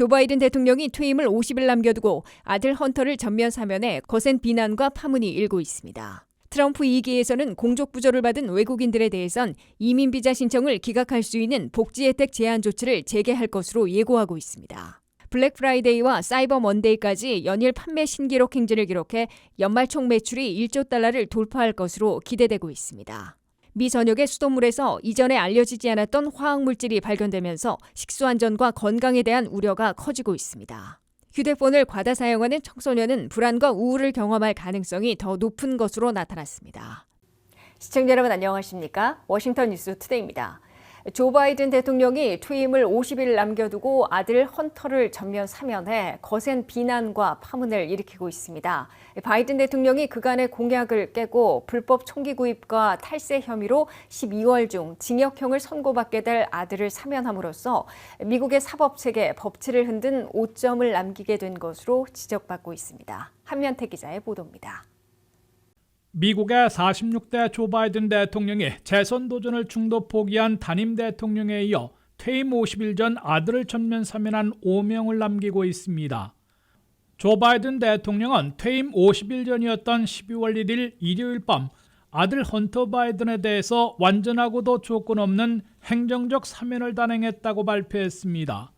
조 바이든 대통령이 퇴임을 50일 남겨두고 아들 헌터를 전면 사면해 거센 비난과 파문이 일고 있습니다. 트럼프 2기에서는 공적 부조를 받은 외국인들에 대해선 이민 비자 신청을 기각할 수 있는 복지 혜택 제한 조치를 재개할 것으로 예고하고 있습니다. 블랙 프라이데이와 사이버 먼데이까지 연일 판매 신기록 행진을 기록해 연말 총 매출이 1조 달러를 돌파할 것으로 기대되고 있습니다. 미 전역의 수돗물에서 이전에 알려지지 않았던 화학물질이 발견되면서 식수안전과 건강에 대한 우려가 커지고 있습니다. 휴대폰을 과다 사용하는 청소년은 불안과 우울을 경험할 가능성이 더 높은 것으로 나타났습니다. 시청자 여러분 안녕하십니까? 워싱턴 뉴스 투데이입니다. 조 바이든 대통령이 퇴임을 50일 남겨두고 아들 헌터를 전면 사면해 거센 비난과 파문을 일으키고 있습니다. 바이든 대통령이 그간의 공약을 깨고 불법 총기 구입과 탈세 혐의로 12월 중 징역형을 선고받게 될 아들을 사면함으로써 미국의 사법체계 법치를 흔든 오점을 남기게 된 것으로 지적받고 있습니다. 한면태 기자의 보도입니다. 미국의 46대 조 바이든 대통령이 재선 도전을 중도 포기한 단임 대통령에 이어 퇴임 50일 전 아들을 전면 사면한 오명을 남기고 있습니다. 조 바이든 대통령은 퇴임 50일 전이었던 12월 1일 일요일 밤 아들 헌터 바이든에 대해서 완전하고도 조건 없는 행정적 사면을 단행했다고 발표했습니다.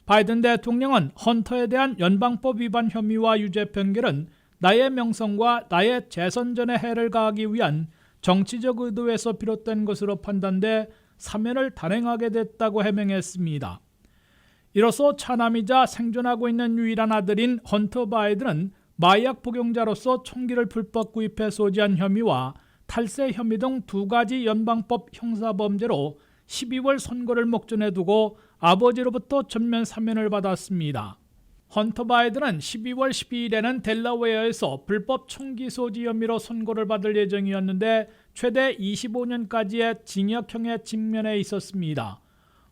바이든 대통령은 헌터에 대한 연방법 위반 혐의와 유죄 판결은 나의 명성과 나의 재선 전에 해를 가하기 위한 정치적 의도에서 비롯된 것으로 판단돼 사면을 단행하게 됐다고 해명했습니다. 이로써 차남이자 생존하고 있는 유일한 아들인 헌터 바이든은 마약 복용자로서 총기를 불법 구입해 소지한 혐의와 탈세 혐의 등 두 가지 연방법 형사범죄로 12월 선고를 목전에 두고 아버지로부터 전면 사면을 받았습니다. 헌터 바이든은 12월 12일에는 델라웨어에서 불법 총기 소지 혐의로 선고를 받을 예정이었는데 최대 25년까지의 징역형에 직면해 있었습니다.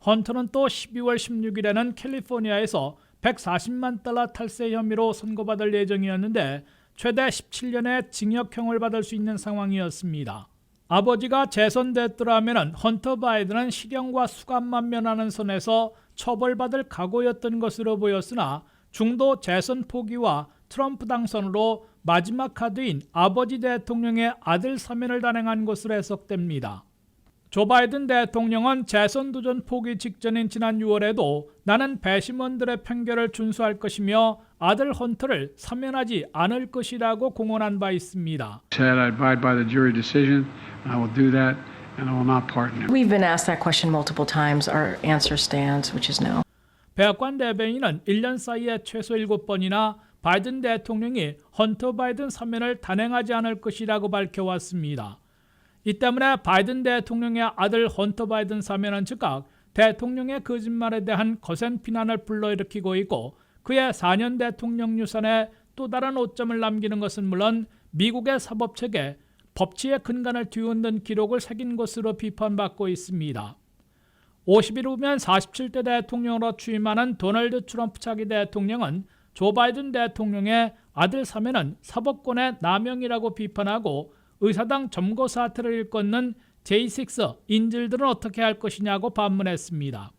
헌터는 또 12월 16일에는 캘리포니아에서 140만 달러 탈세 혐의로 선고받을 예정이었는데 최대 17년의 징역형을 받을 수 있는 상황이었습니다. 아버지가 재선됐더라면 헌터 바이든은 실형과 수감만 면하는 선에서 처벌받을 각오였던 것으로 보였으나 중도 재선 포기와 트럼프 당선으로 마지막 카드인 아버지 대통령의 아들 사면을 단행한 것으로 해석됩니다. 조 바이든 대통령은 재선 도전 포기 직전인 지난 6월에도 나는 배심원들의 판결을 준수할 것이며 아들 헌터를 사면하지 않을 것이라고 공언한 바 있습니다. I abide by the jury decision. I will do that and I will not pardon him. We've been asked that question multiple times. Our answer stands, which is no. 백악관 대변인은 1년 사이에 최소 7번이나 바이든 대통령이 헌터 바이든 사면을 단행하지 않을 것이라고 밝혀왔습니다. 이 때문에 바이든 대통령의 아들 헌터 바이든 사면은 즉각 대통령의 거짓말에 대한 거센 비난을 불러일으키고 있고 그의 4년 대통령 유산에 또 다른 오점을 남기는 것은 물론 미국의 사법체계, 법치의 근간을 뒤흔든 기록을 새긴 것으로 비판받고 있습니다. 50일 후면 47대 대통령으로 취임하는 도널드 트럼프 차기 대통령은 조 바이든 대통령의 아들 사면은 사법권의 남용이라고 비판하고 의사당 점거 사태를 일컫는 J6 인질들은 어떻게 할 것이냐고 반문했습니다.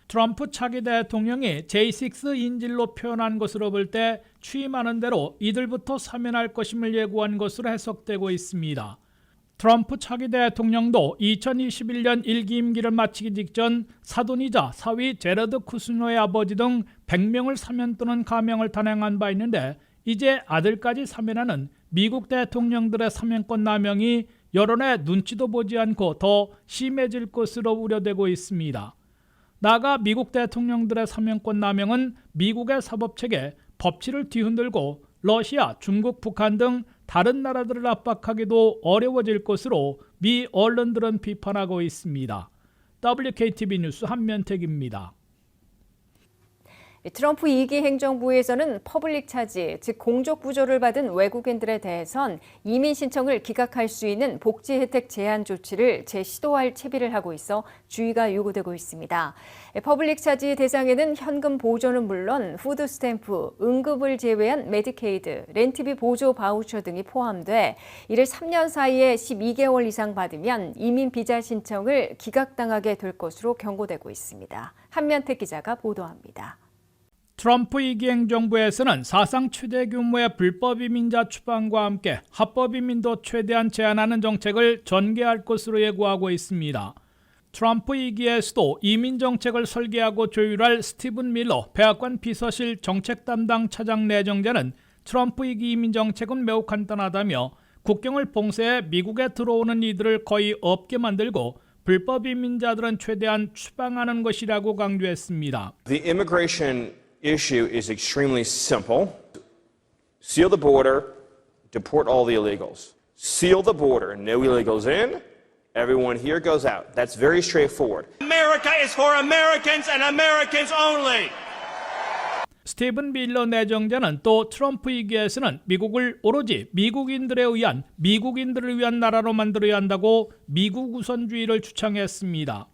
트럼프 차기 대통령이 J6 인질로 표현한 것으로 볼 때 취임하는 대로 이들부터 사면할 것임을 예고한 것으로 해석되고 있습니다. 트럼프 차기 대통령도 2021년 1기 임기를 마치기 직전 사돈이자 사위 제러드 쿠스너의 아버지 등 100명을 사면 또는 가명을 단행한 바 있는데 이제 아들까지 사면하는 미국 대통령들의 사면권 남용이 여론의 눈치도 보지 않고 더 심해질 것으로 우려되고 있습니다. 나아가 미국 대통령들의 사면권 남용은 미국의 사법체계, 법치를 뒤흔들고 러시아, 중국, 북한 등 다른 나라들을 압박하기도 어려워질 것으로 미 언론들은 비판하고 있습니다. WKTV 뉴스 한면택입니다. 트럼프 2기 행정부에서는 퍼블릭 차지, 즉 공적 부조를 받은 외국인들에 대해선 이민 신청을 기각할 수 있는 복지 혜택 제한 조치를 재시도할 채비를 하고 있어 주의가 요구되고 있습니다. 퍼블릭 차지 대상에는 현금 보조는 물론 푸드 스탬프, 응급을 제외한 메디케이드, 렌트비 보조 바우처 등이 포함돼 이를 3년 사이에 12개월 이상 받으면 이민 비자 신청을 기각당하게 될 것으로 경고되고 있습니다. 한면택 기자가 보도합니다. 트럼프 2기 행정부에서는 사상 최대 규모의 불법 이민자 추방과 함께 합법 이민도 최대한 제한하는 정책을 전개할 것으로 예고하고 있습니다. 트럼프 2기에서도 이민 정책을 설계하고 조율할 스티븐 밀러 백악관 비서실 정책 담당 차장 내정자는 트럼프 2기 이민 정책은 매우 간단하다며 국경을 봉쇄해 미국에 들어오는 이들을 거의 없게 만들고 불법 이민자들은 최대한 추방하는 것이라고 강조했습니다. The immigration issue is extremely simple. Seal the border, deport all the illegals. Seal the border, no illegals in, everyone here goes out. That's very straightforward. America is for Americans and Americans only. 스티븐 밀러 내정자는 또 트럼프 2기에서는 미국을 오로지 미국인들을 위한 나라로 만들어야 한다고 미국 우선주의를 주창했습니다.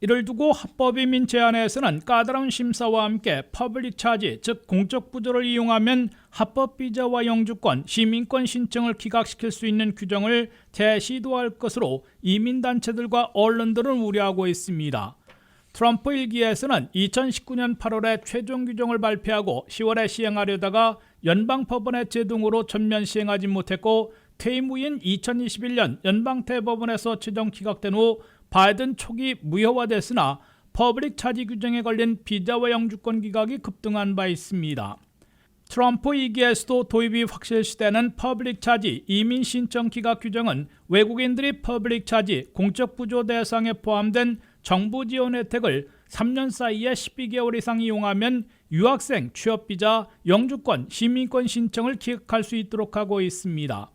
이를 두고 합법이민 제한에서는 까다로운 심사와 함께 퍼블릭 차지, 즉 공적 부조를 이용하면 합법 비자와 영주권, 시민권 신청을 기각시킬 수 있는 규정을 재시도할 것으로 이민단체들과 언론들은 우려하고 있습니다. 트럼프 1기에서는 2019년 8월에 최종 규정을 발표하고 10월에 시행하려다가 연방법원의 제동으로 전면 시행하지 못했고 퇴임 후인 2021년 연방대법원에서 최종 기각된 후 바이든 초기 무효화됐으나 퍼블릭 차지 규정에 걸린 비자와 영주권 기각이 급등한 바 있습니다. 트럼프 2기에서도 도입이 확실시되는 퍼블릭 차지 이민 신청 기각 규정은 외국인들이 퍼블릭 차지 공적 부조 대상에 포함된 정부 지원 혜택을 3년 사이에 12개월 이상 이용하면 유학생, 취업비자, 영주권, 시민권 신청을 기각할 수 있도록 하고 있습니다.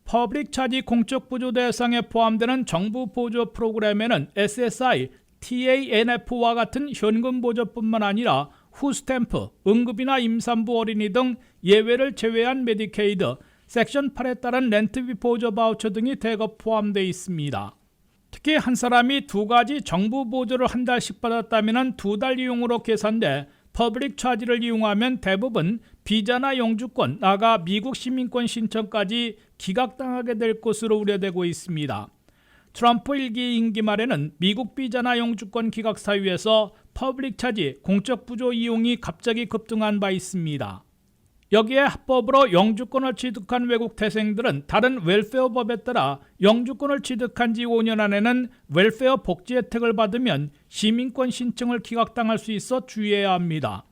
퍼블릭 차지 공적 부조 대상에 포함되는 정부 보조 프로그램에는 SSI, TANF와 같은 현금 보조뿐만 아니라 후스탬프, 응급이나 임산부 어린이 등 예외를 제외한 메디케이드, 섹션 8에 따른 렌트비 보조 바우처 등이 대거 포함되어 있습니다. 특히 한 사람이 두 가지 정부 보조를 한 달씩 받았다면 두 달 이용으로 계산돼 퍼블릭 차지를 이용하면 대부분 비자나 영주권, 나아가 미국 시민권 신청까지 기각당하게 될 것으로 우려되고 있습니다. 트럼프 1기 임기 말에는 미국 비자나 영주권 기각 사유에서 퍼블릭 차지, 공적 부조 이용이 갑자기 급등한 바 있습니다. 여기에 합법으로 영주권을 취득한 외국 태생들은 다른 웰페어법에 따라 영주권을 취득한 지 5년 안에는 웰페어 복지 혜택을 받으면 시민권 신청을 기각당할 수 있어 주의해야 합니다.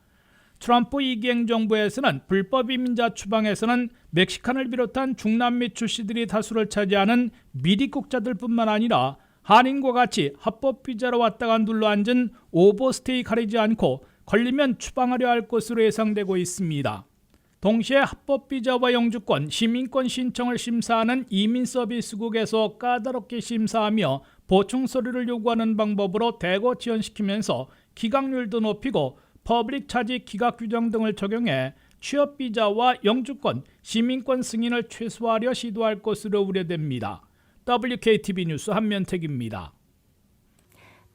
트럼프 2기 행정부에서는 불법 이민자 추방에서는 멕시칸을 비롯한 중남미 출시들이 다수를 차지하는 미입국자들뿐만 아니라 한인과 같이 합법 비자로 왔다가 눌러앉은 오버스테이 가리지 않고 걸리면 추방하려 할 것으로 예상되고 있습니다. 동시에 합법 비자와 영주권, 시민권 신청을 심사하는 이민 서비스국에서 까다롭게 심사하며 보충 서류를 요구하는 방법으로 대거 지연시키면서 기각률도 높이고 퍼블릭 차지 기각 규정 등을 적용해 취업 비자와 영주권, 시민권 승인을 최소화하려 시도할 것으로 우려됩니다. WKTV 뉴스 한면택입니다.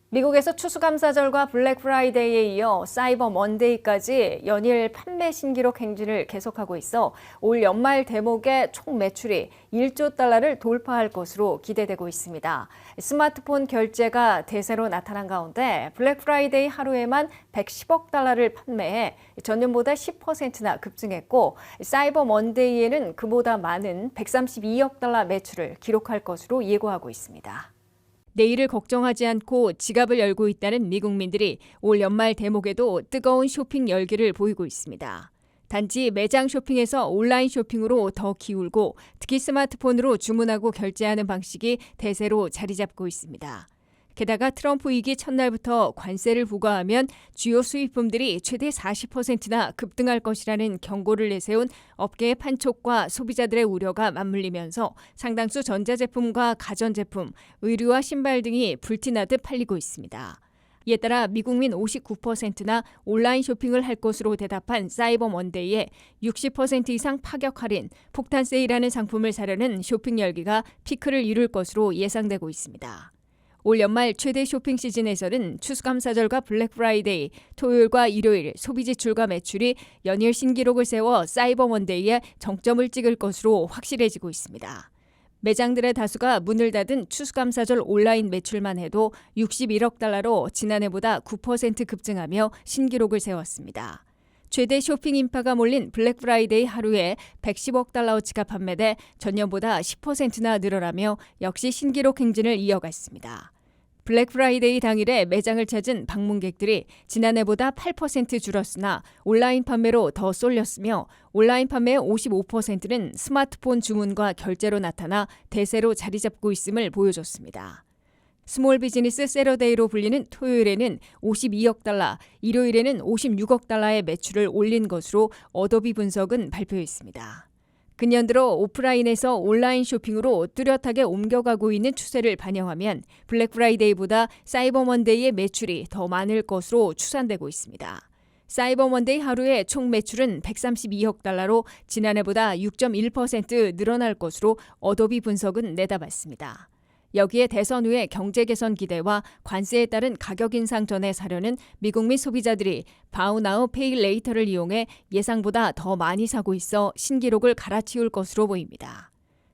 미국에서 추수감사절과 블랙 프라이데이에 이어 사이버 먼데이까지 연일 판매 신기록 행진을 계속하고 있어 올 연말 대목의 총 매출이 1조 달러를 돌파할 것으로 기대되고 있습니다. 스마트폰 결제가 대세로 나타난 가운데 블랙 프라이데이 하루에만 110억 달러를 판매해 전년보다 10%나 급증했고 사이버 먼데이에는 그보다 많은 132억 달러 매출을 기록할 것으로 예고하고 있습니다. 내일을 걱정하지 않고 지갑을 열고 있다는 미국민들이 올 연말 대목에도 뜨거운 쇼핑 열기를 보이고 있습니다. 단지 매장 쇼핑에서 온라인 쇼핑으로 더 기울고 특히 스마트폰으로 주문하고 결제하는 방식이 대세로 자리 잡고 있습니다. 게다가 트럼프 2기 첫날부터 관세를 부과하면 주요 수입품들이 최대 40%나 급등할 것이라는 경고를 내세운 업계의 판촉과 소비자들의 우려가 맞물리면서 상당수 전자제품과 가전제품, 의류와 신발 등이 불티나듯 팔리고 있습니다. 이에 따라 미국민 59%나 온라인 쇼핑을 할 것으로 대답한 사이버 먼데이에 60% 이상 파격 할인, 폭탄 세일하는 상품을 사려는 쇼핑 열기가 피크를 이룰 것으로 예상되고 있습니다. 올 연말 최대 쇼핑 시즌에서는 추수감사절과 블랙 프라이데이, 토요일과 일요일 소비 지출과 매출이 연일 신기록을 세워 사이버 먼데이에 정점을 찍을 것으로 확실해지고 있습니다. 매장들의 다수가 문을 닫은 추수감사절 온라인 매출만 해도 61억 달러로 지난해보다 9% 급증하며 신기록을 세웠습니다. 최대 쇼핑 인파가 몰린 블랙 프라이데이 하루에 110억 달러어치가 판매돼 전년보다 10%나 늘어나며 역시 신기록 행진을 이어갔습니다. 블랙 프라이데이 당일에 매장을 찾은 방문객들이 지난해보다 8% 줄었으나 온라인 판매로 더 쏠렸으며 온라인 판매의 55%는 스마트폰 주문과 결제로 나타나 대세로 자리 잡고 있음을 보여줬습니다. 스몰 비즈니스 세러데이로 불리는 토요일에는 52억 달러, 일요일에는 56억 달러의 매출을 올린 것으로 어도비 분석은 발표했습니다. 근년 들어 오프라인에서 온라인 쇼핑으로 뚜렷하게 옮겨가고 있는 추세를 반영하면 블랙 프라이데이보다 사이버 먼데이의 매출이 더 많을 것으로 추산되고 있습니다. 사이버 먼데이 하루의 총 매출은 132억 달러로 지난해보다 6.1% 늘어날 것으로 어도비 분석은 내다봤습니다. 여기에 대선 후의 경제 개선 기대와 관세에 따른 가격 인상 전에 사려는 미국민 소비자들이 바우 나우 페이 레이터를 이용해 예상보다 더 많이 사고 있어 신기록을 갈아치울 것으로 보입니다.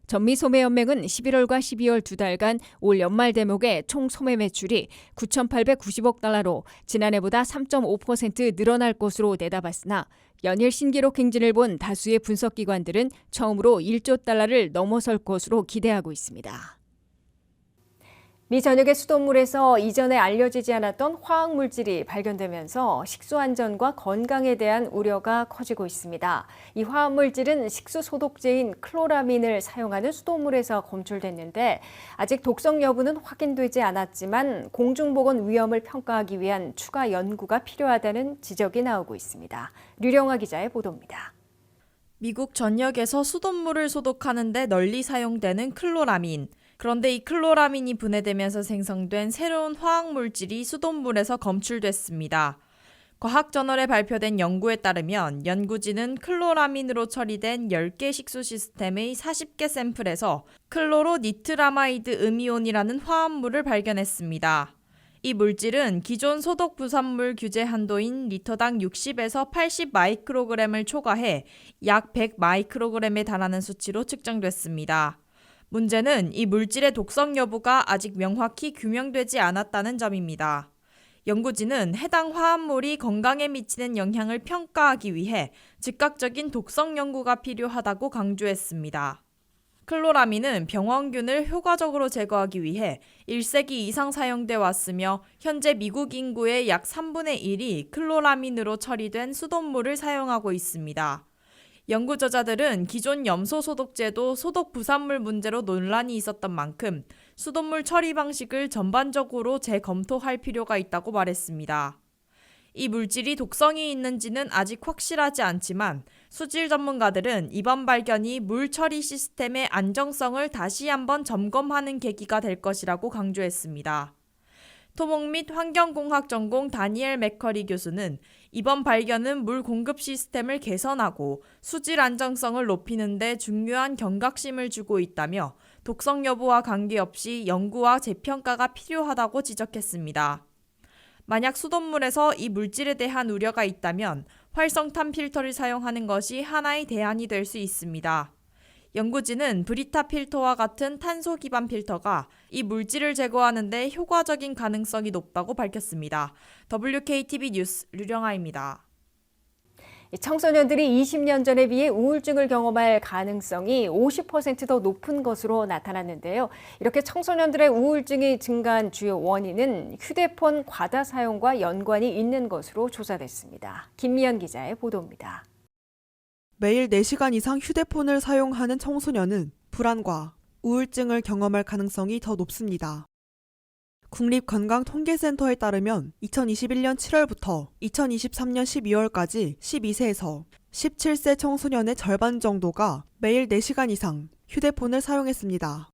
전미소매연맹은 11월과 12월 두 달간 올 연말 대목의 총 소매 매출이 9,890억 달러로 지난해보다 3.5% 늘어날 것으로 내다봤으나 연일 신기록 행진을 본 다수의 분석기관들은 처음으로 1조 달러를 넘어설 것으로 기대하고 있습니다. 미 전역의 수돗물에서 이전에 알려지지 않았던 화학물질이 발견되면서 식수 안전과 건강에 대한 우려가 커지고 있습니다. 이 화학물질은 식수 소독제인 클로라민을 사용하는 수돗물에서 검출됐는데 아직 독성 여부는 확인되지 않았지만 공중보건 위험을 평가하기 위한 추가 연구가 필요하다는 지적이 나오고 있습니다. 류령아 기자의 보도입니다. 미국 전역에서 수돗물을 소독하는 데 널리 사용되는 클로라민. 그런데 이 클로라민이 분해되면서 생성된 새로운 화학물질이 수돗물에서 검출됐습니다. 과학저널에 발표된 연구에 따르면 연구진은 클로라민으로 처리된 10개 식수 시스템의 40개 샘플에서 클로로니트라마이드 음이온이라는 화합물을 발견했습니다. 이 물질은 기존 소독 부산물 규제 한도인 리터당 60에서 80 마이크로그램을 초과해 약 100 마이크로그램에 달하는 수치로 측정됐습니다. 문제는 이 물질의 독성 여부가 아직 명확히 규명되지 않았다는 점입니다. 연구진은 해당 화합물이 건강에 미치는 영향을 평가하기 위해 즉각적인 독성 연구가 필요하다고 강조했습니다. 클로라민은 병원균을 효과적으로 제거하기 위해 1세기 이상 사용돼 왔으며 현재 미국 인구의 약 3분의 1이 클로라민으로 처리된 수돗물을 사용하고 있습니다. 연구저자들은 기존 염소 소독제도 소독 부산물 문제로 논란이 있었던 만큼 수돗물 처리 방식을 전반적으로 재검토할 필요가 있다고 말했습니다. 이 물질이 독성이 있는지는 아직 확실하지 않지만 수질 전문가들은 이번 발견이 물 처리 시스템의 안정성을 다시 한번 점검하는 계기가 될 것이라고 강조했습니다. 토목 및 환경공학 전공 다니엘 맥커리 교수는 이번 발견은 물 공급 시스템을 개선하고 수질 안정성을 높이는 데 중요한 경각심을 주고 있다며 독성 여부와 관계없이 연구와 재평가가 필요하다고 지적했습니다. 만약 수돗물에서 이 물질에 대한 우려가 있다면 활성탄 필터를 사용하는 것이 하나의 대안이 될 수 있습니다. 연구진은 브리타 필터와 같은 탄소 기반 필터가 이 물질을 제거하는 데 효과적인 가능성이 높다고 밝혔습니다. WKTV 뉴스 류령아입니다. 청소년들이 20년 전에 비해 우울증을 경험할 가능성이 50% 더 높은 것으로 나타났는데요. 이렇게 청소년들의 우울증이 증가한 주요 원인은 휴대폰 과다 사용과 연관이 있는 것으로 조사됐습니다. 김미연 기자의 보도입니다. 매일 4시간 이상 휴대폰을 사용하는 청소년은 불안과 우울증을 경험할 가능성이 더 높습니다. 국립건강통계센터에 따르면 2021년 7월부터 2023년 12월까지 12세에서 17세 청소년의 절반 정도가 매일 4시간 이상 휴대폰을 사용했습니다.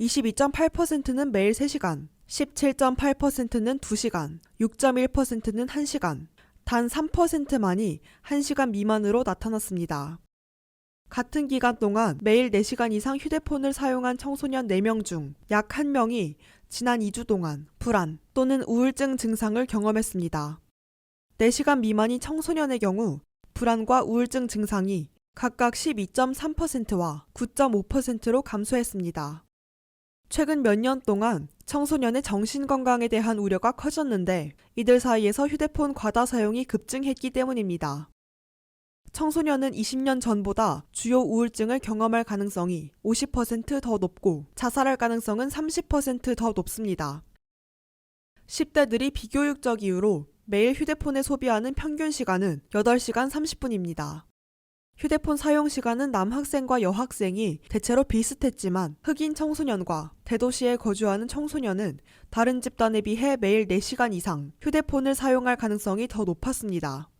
22.8%는 매일 3시간, 17.8%는 2시간, 6.1%는 1시간, 단 3%만이 1시간 미만으로 나타났습니다. 같은 기간 동안 매일 4시간 이상 휴대폰을 사용한 청소년 4명 중 약 1명이 지난 2주 동안 불안 또는 우울증 증상을 경험했습니다. 4시간 미만인 청소년의 경우 불안과 우울증 증상이 각각 12.3%와 9.5%로 감소했습니다. 최근 몇 년 동안 청소년의 정신건강에 대한 우려가 커졌는데 이들 사이에서 휴대폰 과다 사용이 급증했기 때문입니다. 청소년은 20년 전보다 주요 우울증을 경험할 가능성이 50% 더 높고 자살할 가능성은 30% 더 높습니다. 10대들이 비교육적 이유로 매일 휴대폰을 소비하는 평균 시간은 8시간 30분입니다. 휴대폰 사용 시간은 남학생과 여학생이 대체로 비슷했지만 흑인 청소년과 대도시에 거주하는 청소년은 다른 집단에 비해 매일 4시간 이상 휴대폰을 사용할 가능성이 더 높았습니다.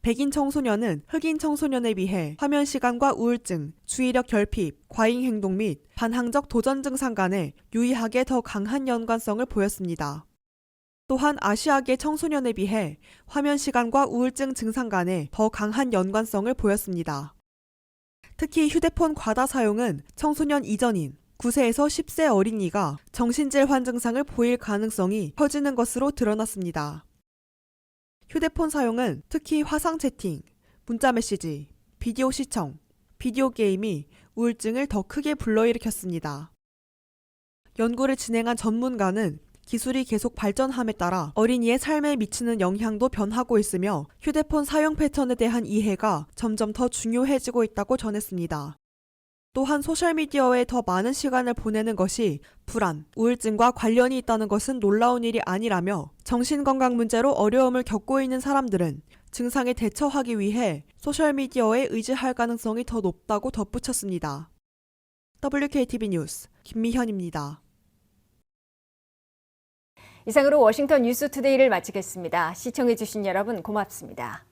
백인 청소년은 흑인 청소년에 비해 화면 시간과 우울증, 주의력 결핍, 과잉 행동 및 반항적 도전 증상 간에 유의하게 더 강한 연관성을 보였습니다. 또한 아시아계 청소년에 비해 화면 시간과 우울증 증상 간에 더 강한 연관성을 보였습니다. 특히 휴대폰 과다 사용은 청소년 이전인 9세에서 10세 어린이가 정신질환 증상을 보일 가능성이 커지는 것으로 드러났습니다. 휴대폰 사용은 특히 화상 채팅, 문자 메시지, 비디오 시청, 비디오 게임이 우울증을 더 크게 불러일으켰습니다. 연구를 진행한 전문가는 기술이 계속 발전함에 따라 어린이의 삶에 미치는 영향도 변하고 있으며 휴대폰 사용 패턴에 대한 이해가 점점 더 중요해지고 있다고 전했습니다. 또한 소셜미디어에 더 많은 시간을 보내는 것이 불안, 우울증과 관련이 있다는 것은 놀라운 일이 아니라며 정신건강 문제로 어려움을 겪고 있는 사람들은 증상에 대처하기 위해 소셜미디어에 의지할 가능성이 더 높다고 덧붙였습니다. WKTV 뉴스 김미현입니다. 이상으로 워싱턴 뉴스투데이를 마치겠습니다. 시청해주신 여러분 고맙습니다.